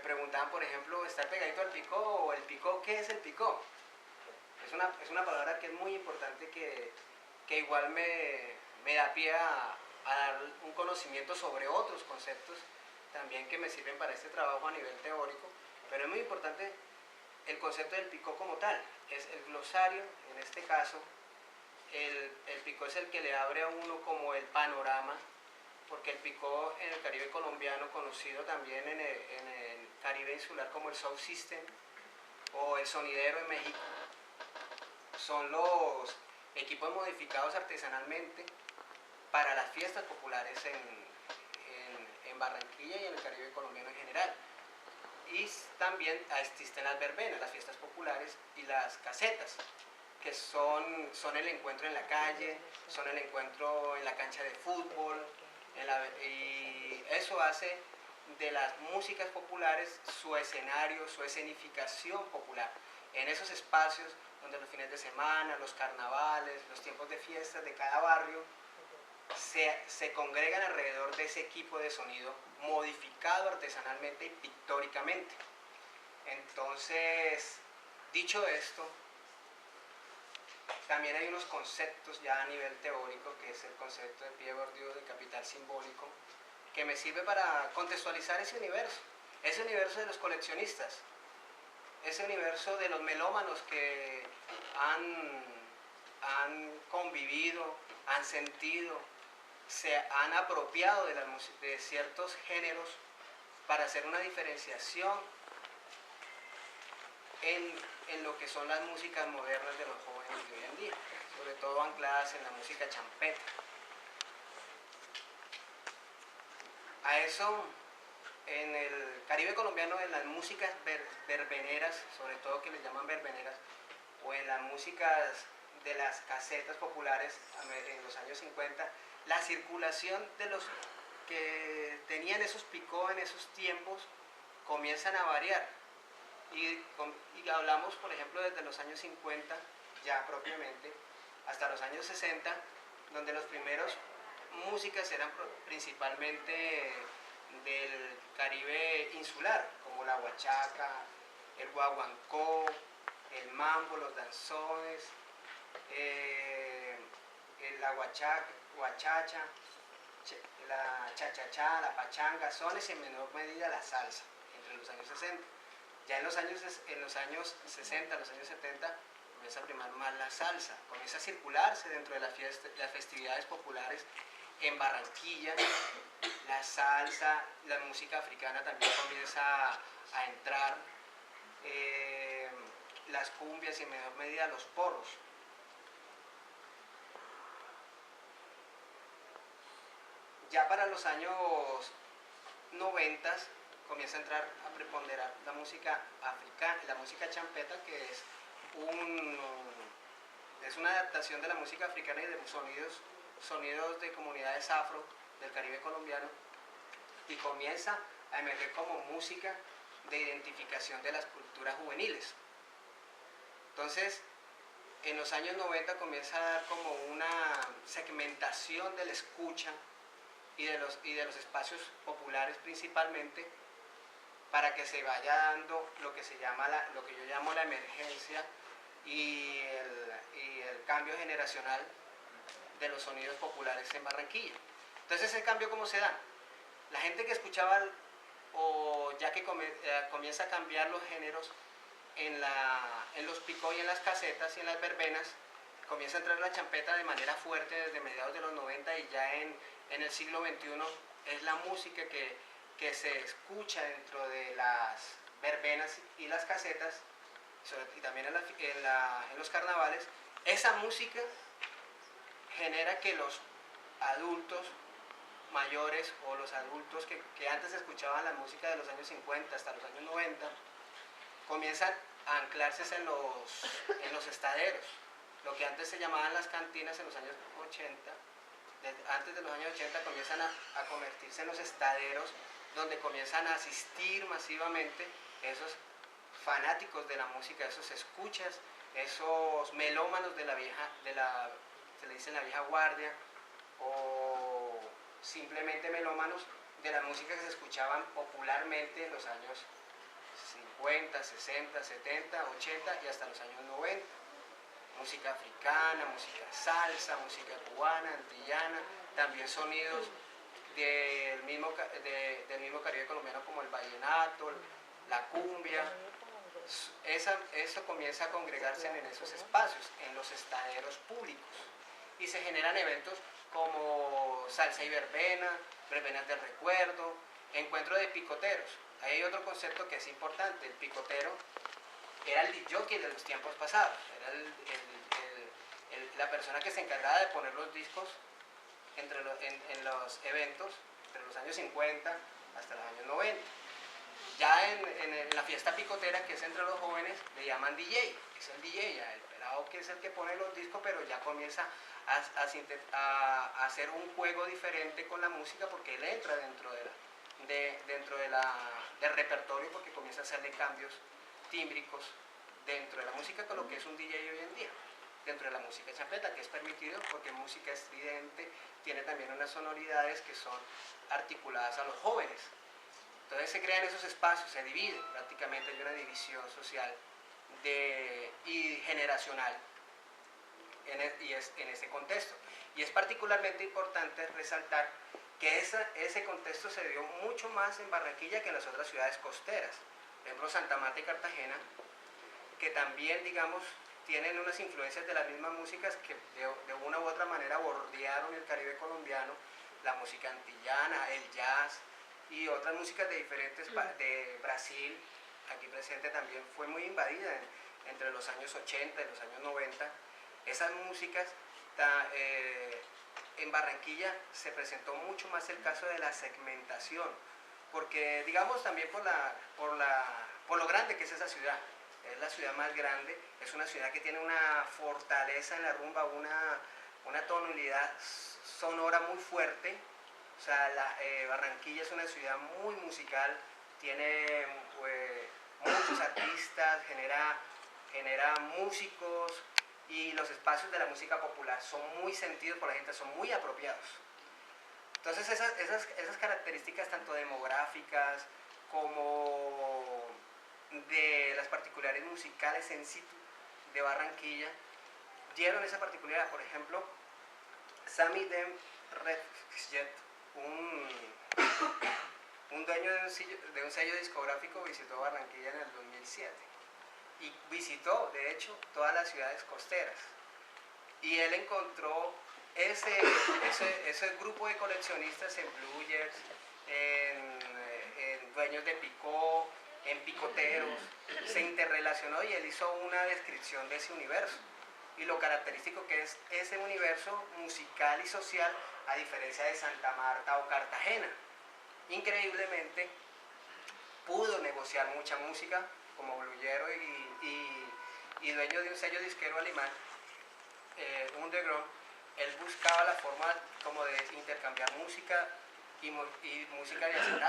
preguntaban, por ejemplo, ¿estar pegadito al picó o el picó? ¿Qué es el picó? Es una palabra que es muy importante que igual me da pie a dar un conocimiento sobre otros conceptos también que me sirven para este trabajo a nivel teórico, pero es muy importante el concepto del picó como tal. Es el glosario, en este caso, el picó es el que le abre a uno como el panorama, porque el picó en el Caribe colombiano, conocido también en el Caribe insular como el Sound System o el sonidero en México, son los equipos modificados artesanalmente para las fiestas populares en Barranquilla y en el Caribe colombiano en general. Y también existen las verbenas, las fiestas populares y las casetas, que son el encuentro en la calle, son el encuentro en la cancha de fútbol, y eso hace de las músicas populares su escenario, su escenificación popular. En esos espacios donde los fines de semana, los carnavales, los tiempos de fiestas de cada barrio se congregan alrededor de ese equipo de sonido modificado artesanalmente y pictóricamente. Entonces, dicho esto, también hay unos conceptos ya a nivel teórico, que es el concepto de Pierre Bourdieu de capital simbólico, que me sirve para contextualizar ese universo de los coleccionistas, ese universo de los melómanos que han convivido, han sentido, se han apropiado de ciertos géneros para hacer una diferenciación en lo que son las músicas modernas de los jóvenes de hoy en día, sobre todo ancladas en la música champeta. A eso, en el Caribe colombiano, en las músicas verbeneras, sobre todo que les llaman verbeneras, o en las músicas de las casetas populares en los años 50, la circulación de los que tenían esos picó en esos tiempos comienzan a variar. Y hablamos, por ejemplo, desde los años 50, ya propiamente, hasta los años 60, donde los primeros músicas eran principalmente del Caribe insular, como la huachaca, el guaguancó, el mambo, los danzones, la huachacha, la chachachá, la pachanga, sones y en menor medida la salsa, entre los años 60. Ya en los años 60, los años 70, comienza a primar más la salsa, comienza a circularse dentro de las festividades populares en Barranquilla, la salsa, la música africana también comienza a entrar, las cumbias y en menor medida los porros. Ya para los años 90 comienza a entrar a preponderar la música africana, la música champeta, que es una adaptación de la música africana y de sonidos de comunidades afro del Caribe colombiano, y comienza a emerger como música de identificación de las culturas juveniles. Entonces, en los años 90 comienza a dar como una segmentación de la escucha y de los espacios populares principalmente, para que se vaya dando lo que yo llamo la emergencia y el cambio generacional de los sonidos populares en Barranquilla. Entonces, ¿el cambio cómo se da? La gente que escuchaba, o ya que comienza a cambiar los géneros en los picó y en las casetas y en las verbenas, comienza a entrar la champeta de manera fuerte desde mediados de los 90, y ya en el siglo XXI es la música que se escucha dentro de las verbenas y las casetas, y también en los carnavales. Esa música genera que los adultos mayores o los adultos que antes escuchaban la música de los años 50 hasta los años 90 comienzan a anclarse en los estaderos, lo que antes se llamaban las cantinas en los años 80. Antes de los años 80 comienzan a convertirse en los estaderos, donde comienzan a asistir masivamente esos fanáticos de la música, esos escuchas, esos melómanos se le dice la vieja guardia, o simplemente melómanos de la música que se escuchaban popularmente en los años 50, 60, 70, 80 y hasta los años 90. Música africana, música salsa, música cubana, antillana, también sonidos del mismo Caribe colombiano como el vallenato, la cumbia. Eso comienza a congregarse en esos espacios, en los estaderos públicos, y se generan eventos como salsa y verbena, verbenas del recuerdo, encuentro de picoteros. Hay otro concepto que es importante: el picotero era el disc jockey de los tiempos pasados, era la persona que se encargaba de poner los discos en los eventos entre los años 50 hasta los años 90. Ya en la fiesta picotera, que es entre los jóvenes, le llaman DJ, es el DJ, ya el pelado que es el que pone los discos, pero ya comienza a hacer un juego diferente con la música, porque él entra dentro del repertorio, porque comienza a hacerle cambios tímbricos dentro de la música, con lo que es un DJ hoy en día. Dentro de la música champeta, que es permitido porque música estridente tiene también unas sonoridades que son articuladas a los jóvenes. Entonces se crean esos espacios, se divide, prácticamente hay una división social y generacional en ese contexto. Y es particularmente importante resaltar que ese contexto se dio mucho más en Barranquilla que en las otras ciudades costeras. Por ejemplo, Santa Marta y Cartagena, que también, digamos, tienen unas influencias de las mismas músicas que de una u otra manera bordearon el Caribe colombiano, la música antillana, el jazz y otras músicas de de Brasil, aquí presente, también fue muy invadida entre los años 80 y los años 90. Esas músicas, en Barranquilla se presentó mucho más el caso de la segmentación, porque digamos también por lo grande que es esa ciudad. Es la ciudad más grande, es una ciudad que tiene una fortaleza en la rumba, una tonalidad sonora muy fuerte. O sea, Barranquilla es una ciudad muy musical, tiene muchos artistas, genera músicos, y los espacios de la música popular son muy sentidos por la gente, son muy apropiados. Entonces esas características tanto demográficas como de las particularidades musicales en situ de Barranquilla dieron esa particularidad. Por ejemplo, Sammy Dem Redjet, un dueño de un sello discográfico, visitó Barranquilla en el 2007 y visitó, de hecho, todas las ciudades costeras, y él encontró ese grupo de coleccionistas en Blues, en dueños de picó, en picoteros, se interrelacionó, y él hizo una descripción de ese universo y lo característico que es ese universo musical y social, a diferencia de Santa Marta o Cartagena. Increíblemente pudo negociar mucha música como blullero y dueño de un sello disquero alemán, Underground. Él buscaba la forma como de intercambiar música y música de acetato.